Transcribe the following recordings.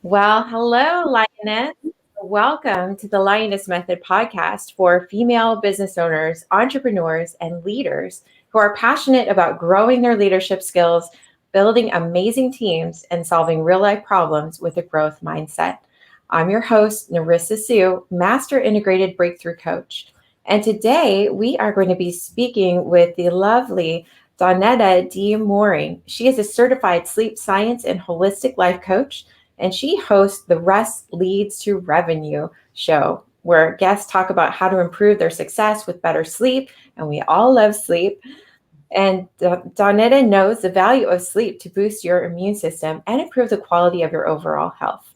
Well, hello, Lioness. Welcome to the Lioness Method podcast for female business owners, entrepreneurs, and leaders who are passionate about growing their leadership skills, building amazing teams, and solving real life problems with a growth mindset. I'm your host, Nerrissa Hsu, Master Integrated Breakthrough Coach. And today we are going to be speaking with the lovely Donetta D. Mooring. She is a certified sleep science and holistic life coach, and she hosts the Rest Leads to Revenue show, where guests talk about how to improve their success with better sleep. And we all love sleep. And Donetta knows the value of sleep to boost your immune system and improve the quality of your overall health.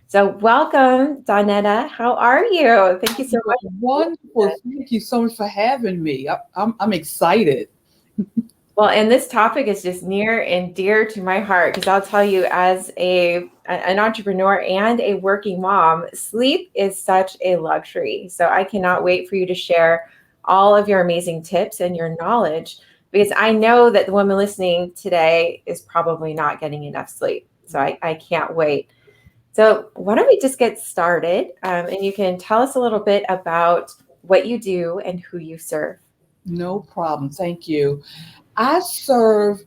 So, welcome, Donetta. How are you? Thank you so much. Wonderful. Thank you so much for having me. I'm excited. Well, and this topic is just near and dear to my heart because I'll tell you, as an entrepreneur and a working mom, sleep is such a luxury. So I cannot wait for you to share all of your amazing tips and your knowledge, because I know that the woman listening today is probably not getting enough sleep. So I can't wait. So why don't we just get started, and you can tell us a little bit about what you do and who you serve. No problem. Thank you. I serve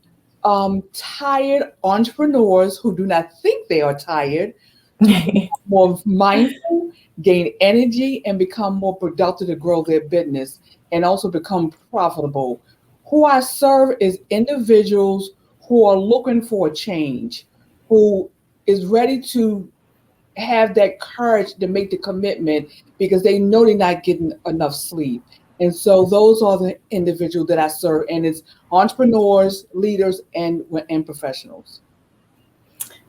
tired entrepreneurs who do not think they are tired to be more mindful, gain energy, and become more productive to grow their business and also become profitable. Who I serve is individuals who are looking for a change, who is ready to have that courage to make the commitment because they know they're not getting enough sleep. And so those are the individuals that I serve, and it's entrepreneurs, leaders, and professionals.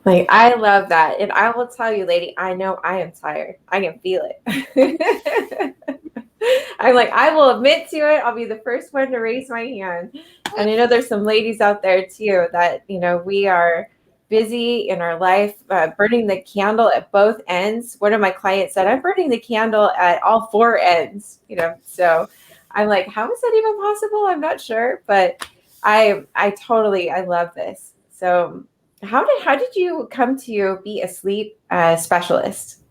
Like, I love that. And I will tell you, lady, I know I am tired. I can feel it. I'm like, I will admit to it. I'll be the first one to raise my hand. And I know there's some ladies out there too that, we are busy in our life, burning the candle at both ends. One of my clients said, I'm burning the candle at all four ends. So I'm like, how is that even possible? I'm not sure, but I love this. So how did you come to be a sleep specialist?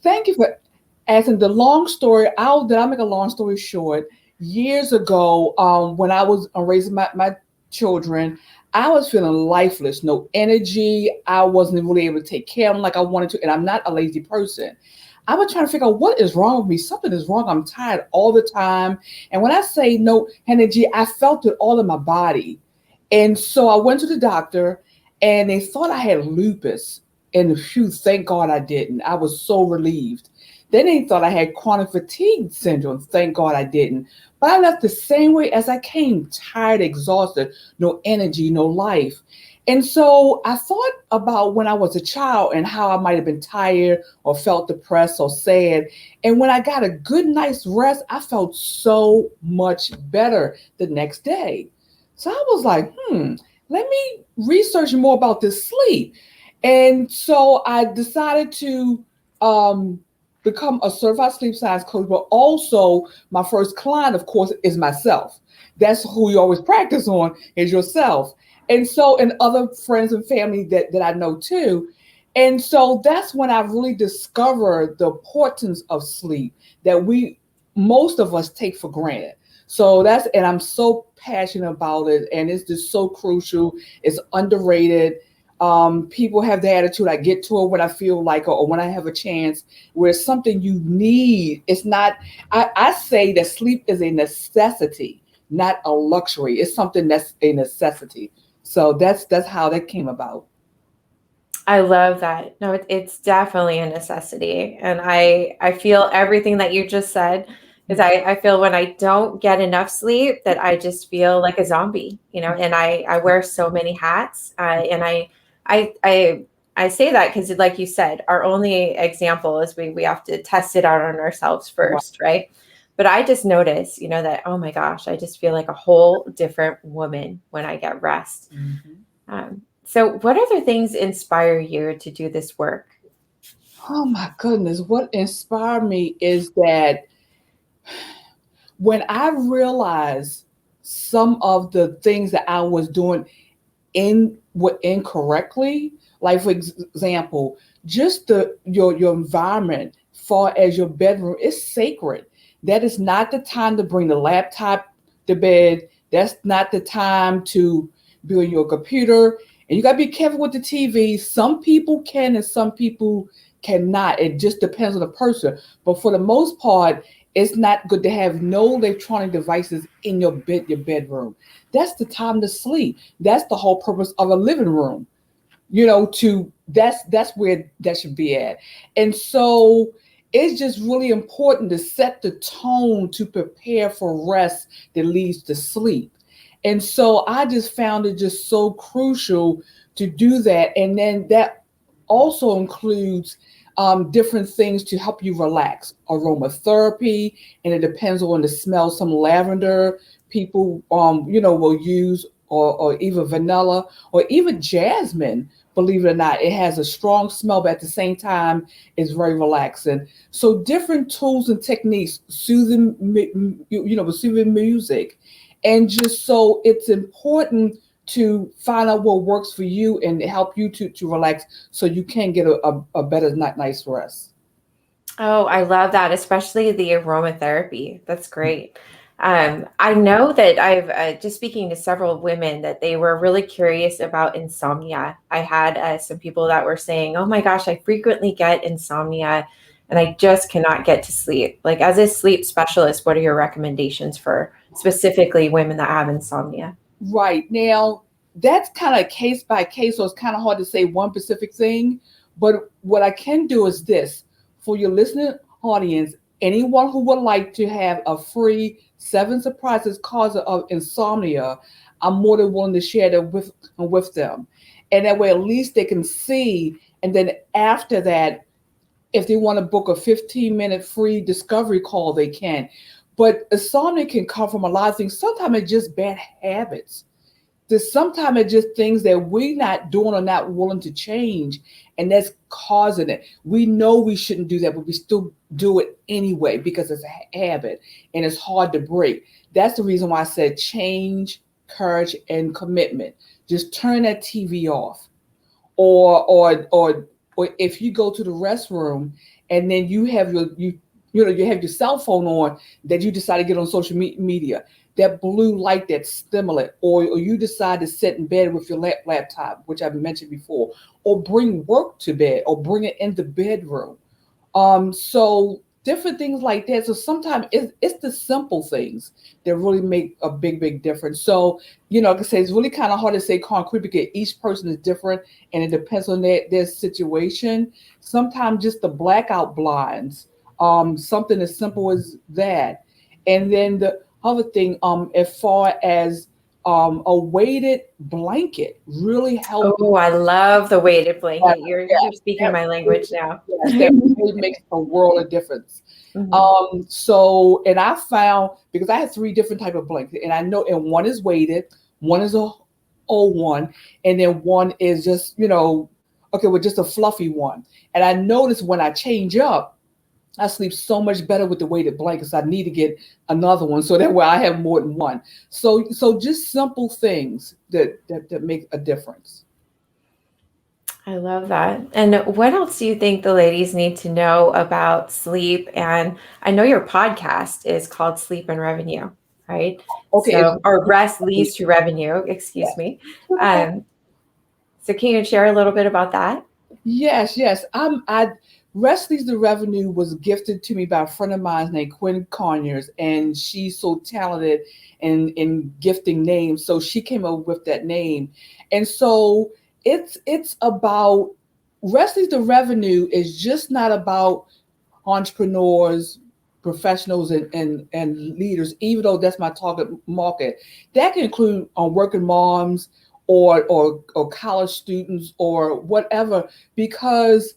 Thank you for asking the long story. I'll make a long story short. Years ago, when I was raising my children, I was feeling lifeless, no energy. I wasn't really able to take care of them like I wanted to, and I'm not a lazy person. I was trying to figure out what is wrong with me. Something is wrong. I'm tired all the time. And when I say no energy, I felt it all in my body. And so I went to the doctor and they thought I had lupus. And phew, thank God I didn't. I was so relieved. Then they thought I had chronic fatigue syndrome. Thank God I didn't. But I left the same way as I came, tired, exhausted, no energy, no life. And so I thought about when I was a child and how I might have been tired or felt depressed or sad. And when I got a good night's rest, I felt so much better the next day. So I was like, let me research more about this sleep. And so I decided to become a certified sleep science coach, but also my first client, of course, is myself. That's who you always practice on, is yourself. And so, and other friends and family that I know too. And so that's when I really discovered the importance of sleep that most of us take for granted. So and I'm so passionate about it. And it's just so crucial. It's underrated. People have the attitude, I get to it when I feel like it or when I have a chance, where it's something you need. It's not, I say that sleep is a necessity, not a luxury. It's something that's a necessity. So that's how that came about. I love that. No, it's definitely a necessity. And I feel everything that you just said, because I feel when I don't get enough sleep that I just feel like a zombie, and I wear so many hats. And I, I, I say that because, like you said, our only example is we have to test it out on ourselves Right. first, right? But I just notice, that, oh my gosh, I just feel like a whole different woman when I get rest. Mhm. So, what other things inspire you to do this work? Oh my goodness. What inspired me is that when I realized some of the things that I was doing incorrectly. Like for example, just your environment, far as your bedroom, is sacred. That is not the time to bring the laptop to bed. That's not the time to be on your computer. And you got to be careful with the TV. Some people can and some people cannot. It just depends on the person. But for the most part, it's not good to have no electronic devices in your bedroom. That's the time to sleep. That's the whole purpose of a living room. To that's where that should be at. And so it's just really important to set the tone to prepare for rest that leads to sleep. And so I just found it just so crucial to do that. And then that also includes different things to help you relax. Aromatherapy, and it depends on the smell. Some lavender people, will use, or even vanilla, or even jasmine. Believe it or not, it has a strong smell, but at the same time, it's very relaxing. So different tools and techniques, with soothing music, and just so it's important to find out what works for you and help you to relax so you can get a better night's rest. Oh, I love that, especially the aromatherapy. That's great. I know that I've just speaking to several women that they were really curious about insomnia. I had some people that were saying, "Oh my gosh, I frequently get insomnia and I just cannot get to sleep." Like, as a sleep specialist, what are your recommendations for specifically women that have insomnia? Right. Now, that's kind of case by case, so it's kind of hard to say one specific thing. But what I can do is this: for your listening audience, anyone who would like to have a free 7 surprises cause of insomnia, I'm more than willing to share that with them. And that way, at least they can see. And then after that, if they want to book a 15-minute free discovery call, they can. But insomnia can come from a lot of things. Sometimes it's just bad habits. Sometimes it's just things that we're not doing or not willing to change, and that's causing it. We know we shouldn't do that, but we still do it anyway because it's a habit and it's hard to break. That's the reason why I said change, courage, and commitment. Just turn that TV off, or if you go to the restroom and then you have you have your cell phone on, that you decide to get on social media, that blue light, that stimulant, or you decide to sit in bed with your laptop, which I've mentioned before, or bring work to bed, or bring it in the bedroom. So different things like that. So sometimes it's the simple things that really make a big difference. So, like I say, it's really kind of hard to say concrete because each person is different and it depends on their situation. Sometimes just the blackout blinds, something as simple as that. And then the other thing, as far as a weighted blanket really helps. Oh, I love the weighted blanket. You're speaking That my language now. yes, that really makes a world of difference. Mhm. So, and I found, because I had 3 different type of blankets, and I know, and one is weighted, one is a old one, and then one is just, okay, with just a fluffy one. And I noticed when I change up, I sleep so much better with the weighted blankets. I need to get another one so that way I have more than one. So just simple things that make a difference. I love that. And what else do you think the ladies need to know about sleep? And I know your podcast is called Sleep and Revenue, right? Okay, it's So, or rest leads to revenue, excuse me. Um, so can you share a little bit about that? yes. I Restley's the Revenue was gifted to me by a friend of mine named Quinn Conyers, and she's so talented in gifting names. So she came up with that name. And so it's about Restley's the Revenue is just not about entrepreneurs, professionals, and leaders, even though that's my target market. That can include working moms, or college students, or whatever, because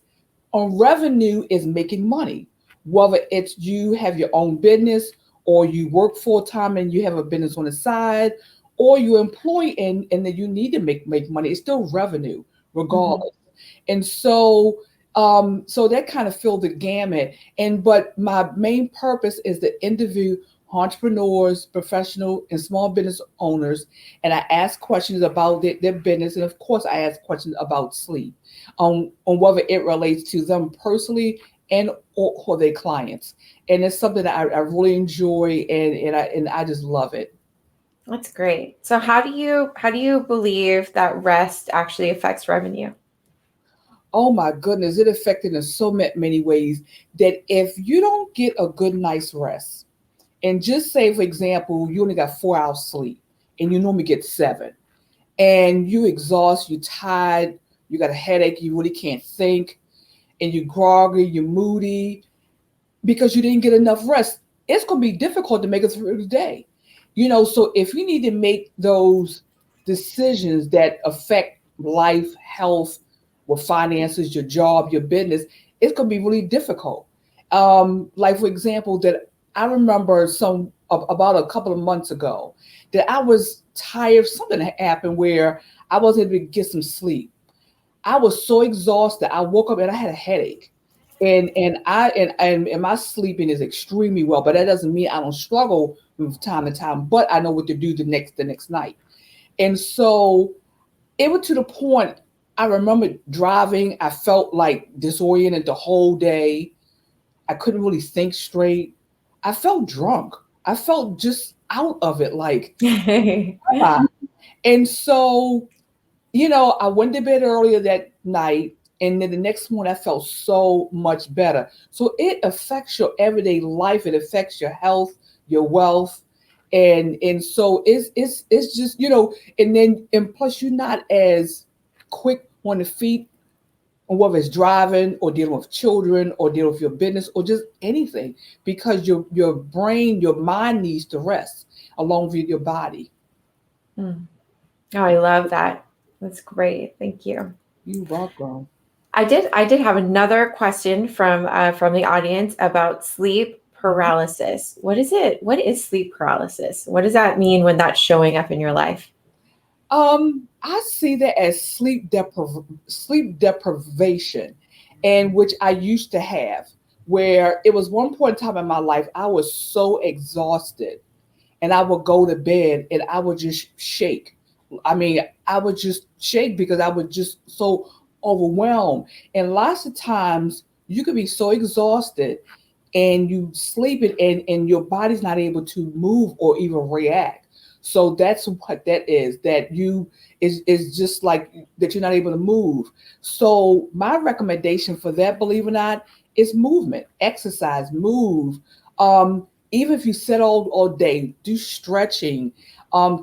revenue is making money. Whether it's you have your own business, or you work full time and you have a business on the side, or you employ and then you need to make money, it's still revenue Mhm. regardless. And so that kind of filled the gamut. But my main purpose is to interview entrepreneurs, professional, and small business owners, and I ask questions about their business, and of course, I ask questions about sleep, on whether it relates to them personally and or their clients. And it's something that I really enjoy, and I just love it. That's great. So how do you believe that rest actually affects revenue? Oh my goodness, it affected in so many ways that if you don't get a good night's rest, and just say, for example, you only got 4 hours sleep and you normally get 7, and you exhaust, you're tired, you got a headache, you really can't think, and you're groggy, you're moody because you didn't get enough rest, it's going to be difficult to make it through the day. So if you need to make those decisions that affect life, health, with finances, your job, your business, it's going to be really difficult. Like for example, that I remember about a couple of months ago that I was tired. Something happened where I wasn't able to get some sleep. I was so exhausted. I woke up and I had a headache. And my sleeping is extremely well, but that doesn't mean I don't struggle from time to time. But I know what to do the next night. And so it was to the point I remember driving. I felt like disoriented the whole day. I couldn't really think straight. I felt drunk. I felt just out of it. Like, am I? And so, I went to bed earlier that night. And then the next morning, I felt so much better. So it affects your everyday life. It affects your health, your wealth. And so it's just, and plus you're not as quick on the feet, whether it's driving or dealing with children or dealing with your business or just anything, because your brain, your mind needs to rest along with your body. Mm. Oh, I love that. That's great. Thank you. You're welcome. I did have another question from the audience about sleep paralysis. What is it? What is sleep paralysis? What does that mean when that's showing up in your life? I see that as sleep deprivation, and which I used to have, where it was one point in time in my life I was so exhausted, and I would go to bed and I would just shake. I mean, I would just shake because I was just so overwhelmed. And lots of times you could be so exhausted and you sleep it, and your body's not able to move or even react. So that's what that is, that you is just like that you're not able to move. So my recommendation for that, believe it or not, is movement, exercise, move. Even if you sit all day, do stretching,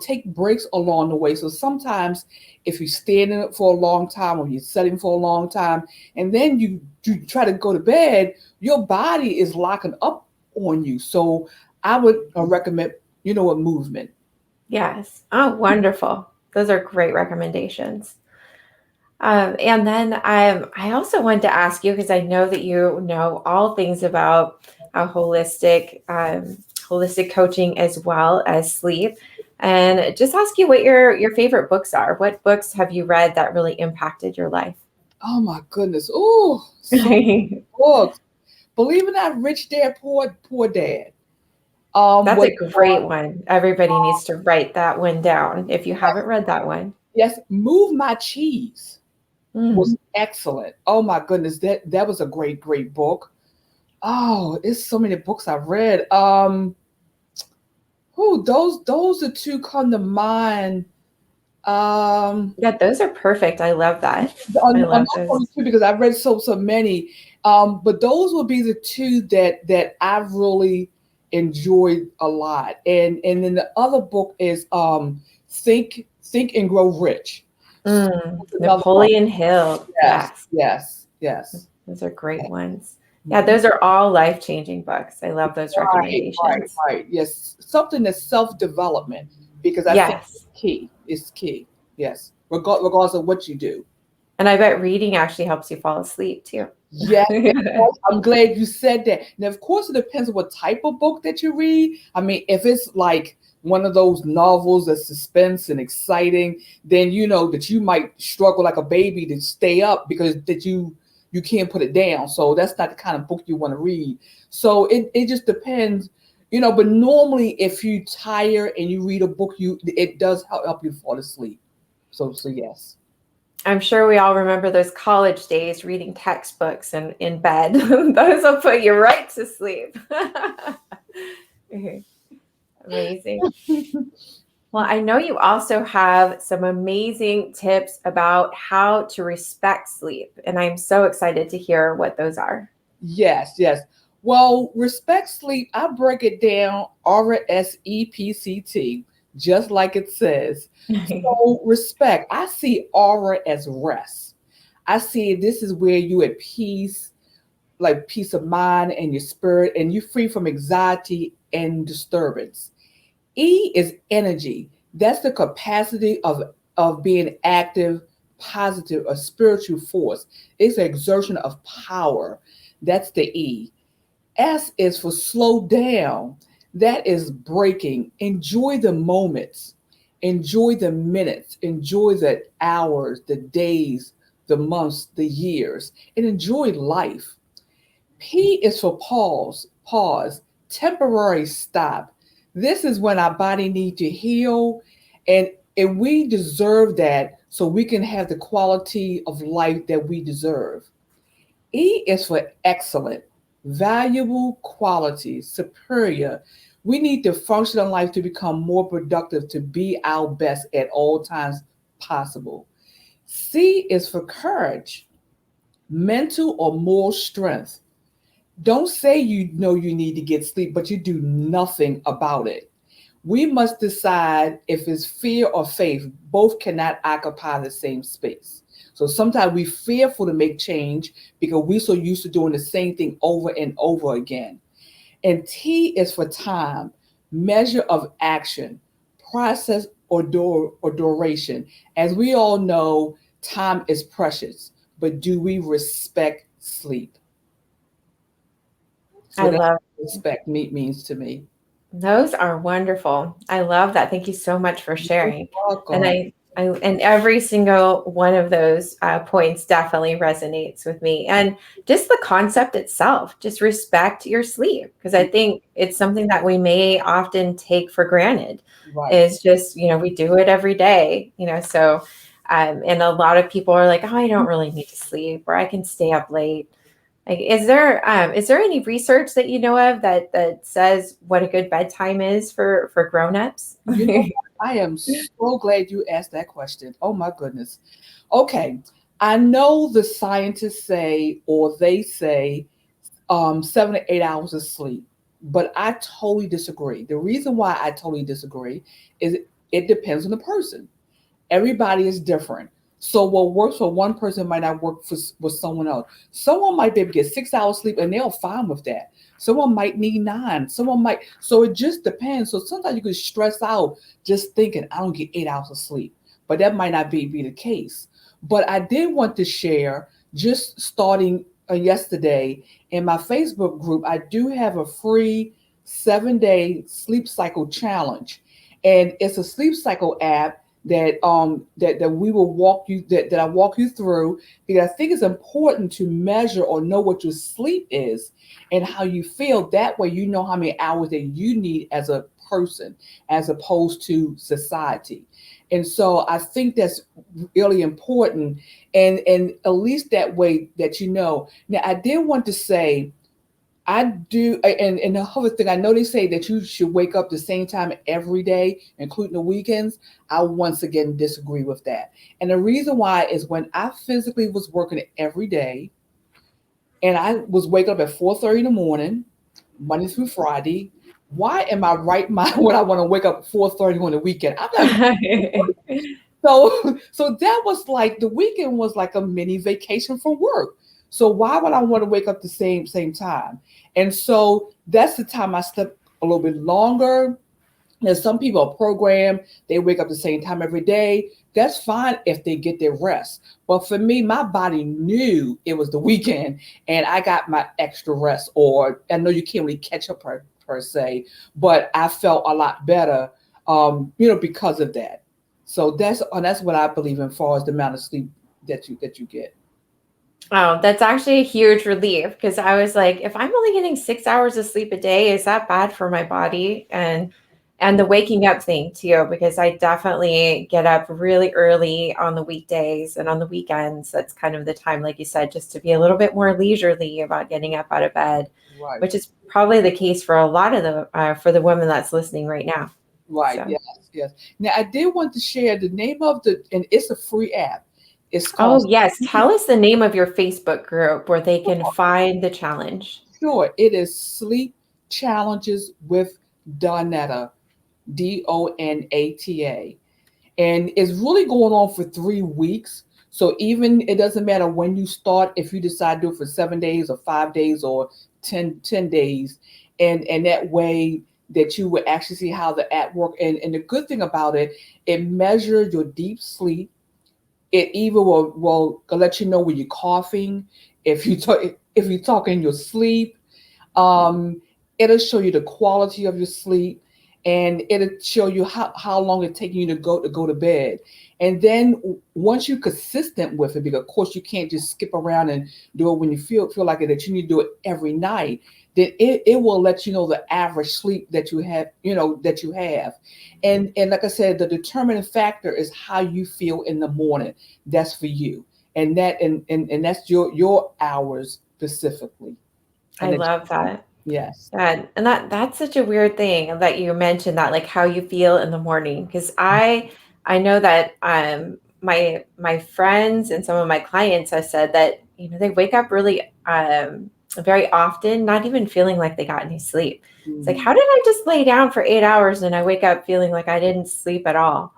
take breaks along the way. So sometimes if you're standing for a long time or you're sitting for a long time, and then you try to go to bed, your body is locking up on you. So I would recommend, a movement. Yes. Oh, wonderful. Those are great recommendations. And then I also wanted to ask you, because I know that you know all things about holistic coaching as well as sleep, and just ask you what your favorite books are. What books have you read that really impacted your life? Oh my goodness. Oh, so many books. Believe it or not, Rich Dad, Poor Dad. That's Was a great one. Everybody needs to write that one down if you haven't read that one. yes, Move My Cheese Mm. was excellent. Oh my goodness, that was a great book. Oh, it's so many books I've read. Those are two come to mind. Yeah, those are perfect. I love that. I On love not those. only two because I've read so many. But those would be the two that I've really enjoyed a lot. And then the other book is Think and Grow Rich. So that's another one. Napoleon Hill. Yes, Yes, yes, yes. those are great ones. Yeah, Mhm. those are all life-changing books. I love those recommendations. Right. Yes, something that's self-development, because I think Yes. it's key. It's key. Yes, regardless of what you do. And I bet reading actually helps you fall asleep too. Yes, I'm glad you said that. Now, of course, it depends on what type of book that you read. I mean, if it's like one of those novels that's suspense and exciting, then you know that you might struggle like a baby to stay up because that you can't put it down. So that's not the kind of book you want to read. So it just depends. But normally if you tire and you read a book, it does help you fall asleep. So yes. I'm sure we all remember those college days reading textbooks and in bed. Those will put you right to sleep. Amazing. Well, I know you also have some amazing tips about how to respect sleep, and I'm so excited to hear what those are. Yes. Well, respect sleep, I break it down RSEPCT, just like it says. So respect, I see aura as rest. I see this is where you at peace, like peace of mind and your spirit, and you free from anxiety and disturbance. E is energy. That's the capacity of being active, positive, a spiritual force. It's an exertion of power. That's the E. S is for slow down. That is breaking. Enjoy the moments. Enjoy the minutes. Enjoy the hours, the days, the months, the years, and enjoy life. P is for pause, temporary stop. This is when our body needs to heal, and we deserve that so we can have the quality of life that we deserve. E is for excellent, valuable quality, superior. We need to function in life to become more productive, to be our best at all times possible. C is for courage, mental or moral strength. Don't say you know you need to get sleep, but you do nothing about it. We must decide if it's fear or faith. Both cannot occupy the same space. So sometimes we fearful to make change because we're so used to doing the same thing over and over again. And T is for time, measure of action, process or duration. As we all know, time is precious, but do we respect sleep? I So that's love what respect means to me. those are wonderful. I love that. Thank you so much for You're sharing. And welcome. and every single one of those points definitely resonates with me. And just the concept itself, just respect your sleep, because I think it's something that we may often take for granted. Right. Is just we do it every day. So and a lot of people are like, oh, I don't really need to sleep, or I can stay up late. Like, is there any research that you know of that says what a good bedtime is for grown-ups? You know, I am so glad you asked that question. Oh my goodness. Okay. I know the scientists say, or they say, 7 to 8 hours of sleep, but I totally disagree. The reason why I totally disagree is it depends on the person. Everybody is different. So what works for one person might not work for someone else. Someone might be able to get 6 hours sleep and they're fine with that. Someone might need 9. Someone might. So it just depends. So sometimes you could stress out just thinking, I don't get 8 hours of sleep. But that might not be the case. But I did want to share, just starting yesterday in my Facebook group, I do have a free 7-day sleep cycle challenge. And it's a sleep cycle app that we will walk you that I walk you through, because I think it's important to measure or know what your sleep is and how you feel. That way you know how many hours that you need as a person as opposed to society. And so I think that's really important, and at least that way that you know. Now I did want to say I do, and the other thing, I know they say that you should wake up the same time every day, including the weekends. I once again disagree with that. And the reason why is when I physically was working every day and I was waking up at 4:30 in the morning, Monday through Friday. Why am I right mind when I want to wake up at 4:30 on the weekend? I'm not. So that was like the weekend was like a mini vacation from work. So why would I want to wake up the same time? And so that's the time I slept a little bit longer. There's some people are programmed, they wake up the same time every day. That's fine if they get their rest. But for me, my body knew it was the weekend and I got my extra rest. Or I know you can't really catch up per se, but I felt a lot better, because of that. So that's what I believe in, far as the amount of sleep that you get. Oh, that's actually a huge relief because I was like, if I'm only getting 6 hours of sleep a day, is that bad for my body? And the waking up thing too, because I definitely get up really early on the weekdays and on the weekends. That's kind of the time, like you said, just to be a little bit more leisurely about getting up out of bed, Right. which is probably the case for a lot of the for the women that's listening right now. Right. So, Yes. Yes. Now I did want to share the name of and it's a free app. It's called oh yes, tell us the name of your Facebook group where they can find the challenge. Sure. It is Sleep Challenges with Donetta, Donata. And it's really going on for 3 weeks. So even it doesn't matter when you start, if you decide to do it for 7 days or 5 days or 10 days. And that way that you would actually see how the app work. And the good thing about it, it measures your deep sleep. It even will let you know when you're coughing, if you talk in your sleep. um, it'll show you the quality of your sleep, and it'll show you how long it's taking you to go to bed. And then once you're consistent with it, because of course you can't just skip around and do it when you feel like it, that you need to do it every night, then it will let you know the average sleep that you have, that you have. And like I said, the determining factor is how you feel in the morning. That's for you. And that's your hours specifically. I And it, love that. yes. Yeah, and that's such a weird thing that you mentioned that like how you feel in the morning because I know that my friends and some of my clients have said that they wake up really very often not even feeling like they got any sleep. It's like Mhm. how did I just lay down for 8 hours and I wake up feeling like I didn't sleep at all?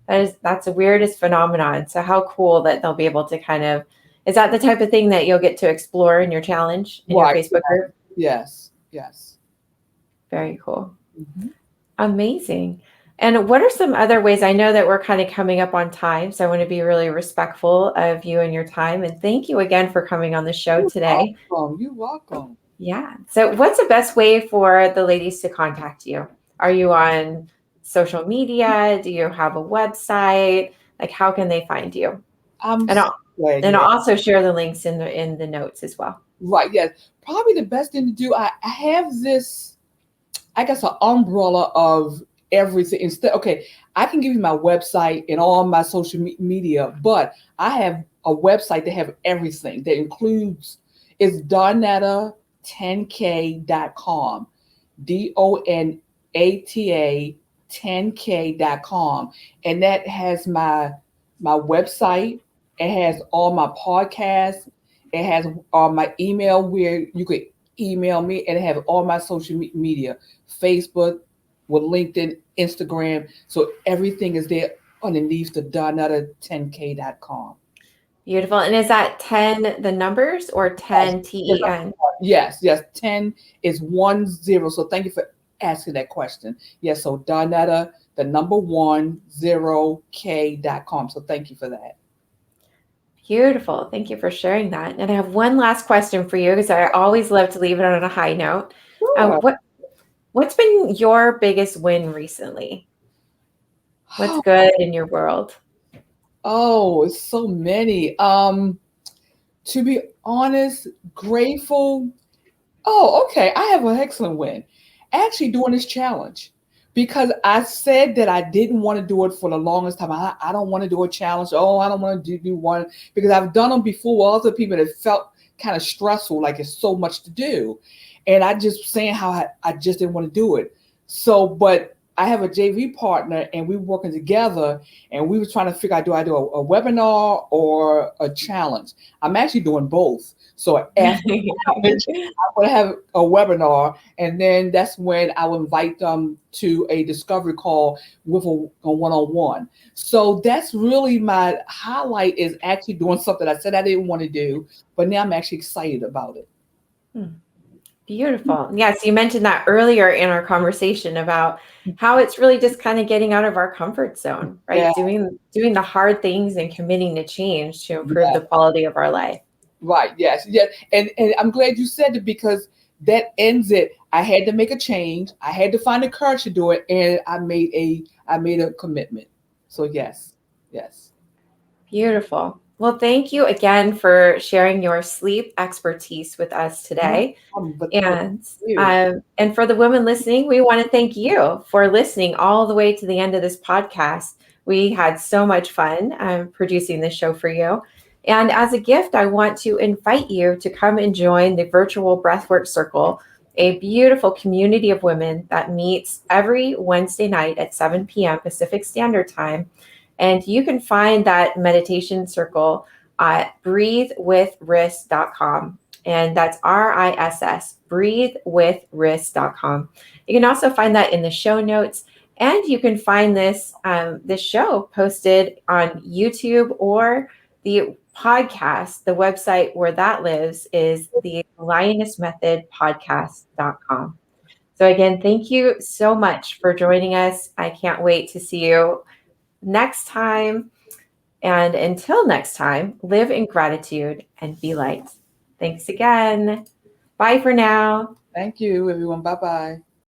That's the weirdest phenomenon. So how cool that they'll be able to kind of is that the type of thing that you'll get to explore in your challenge in your Right. Facebook group? Yes. Yes. Very cool. Mhm. Amazing. And what are some other ways? I know that we're kind of coming up on time, so I want to be really respectful of you and your time. And thank you again for coming on the show You're today. welcome. You're welcome. Yeah. So, what's the best way for the ladies to contact you? Are you on social media? Do you have a website? Like, how can they find you? I'm And so I'll glad and you I'll asked. also share the links in the notes as well. Right. Yes. Probably the best thing to do. I have this, I guess, an umbrella of everything. Instead, okay, I can give you my website and all my social media, but I have a website that have everything that includes, it's donata10k.com. Donata 10k.com. And that has my website. It has all my podcasts. It has my email where you could email me, and it have all my social media, Facebook, with LinkedIn, Instagram. So everything is there underneath the donata10k.com. Beautiful. And is that 10 the numbers or Yes, 10 yes, TEN? yes. 10 is 10. So thank you for asking that question. Yes, so Donetta, the number 10k.com. So thank you for that. Beautiful. Thank you for sharing that. And I have one last question for you because I always love to leave it on a high note. Sure. What's been your biggest win recently? What's good in your world? Oh, it's so many. To be honest, grateful. Oh, okay. I have an excellent win. Actually, doing this challenge, because I said that I didn't want to do it for the longest time. I don't want to do a challenge. Oh, I don't want to do one, because I've done them before with other people that felt kind of stressful, like it's so much to do. And I just saying how I just didn't want to do it. So, but I have a JV partner and we were working together, and we were trying to figure out, do I do a webinar or a challenge? I'm actually doing both. So after I'm going to have a webinar, and then that's when I will invite them to a discovery call with a one-on-one. So that's really my highlight, is actually doing something I said I didn't want to do, but now I'm actually excited about it. Hmm. Beautiful. Yes, you mentioned that earlier in our conversation about how it's really just kind of getting out of our comfort zone, Yeah, right? Doing the hard things and committing to change to improve yeah, the quality of our life. right, yes, yes. And I'm glad you said it, because that ends it. I had to make a change. I had to find the courage to do it, and I made a commitment. So yes, yes. Beautiful. Well, thank you again for sharing your sleep expertise with us No today. problem, but thank And you. and for the women listening, we want to thank you for listening all the way to the end of this podcast. We had so much fun producing this show for you. And as a gift, I want to invite you to come and join the virtual Breathwork Circle, a beautiful community of women that meets every Wednesday night at 7 p.m. Pacific Standard Time. And you can find that meditation circle at breathewithriss.com. And that's RISS, breathewithriss.com. You can also find that in the show notes. And you can find this show posted on YouTube or the podcast. The website where that lives is the Lioness Method podcast.com. So again, thank you so much for joining us. I can't wait to see you next time. And until next time, live in gratitude and be light. Thanks again. Bye for now. Thank you, everyone. Bye-bye.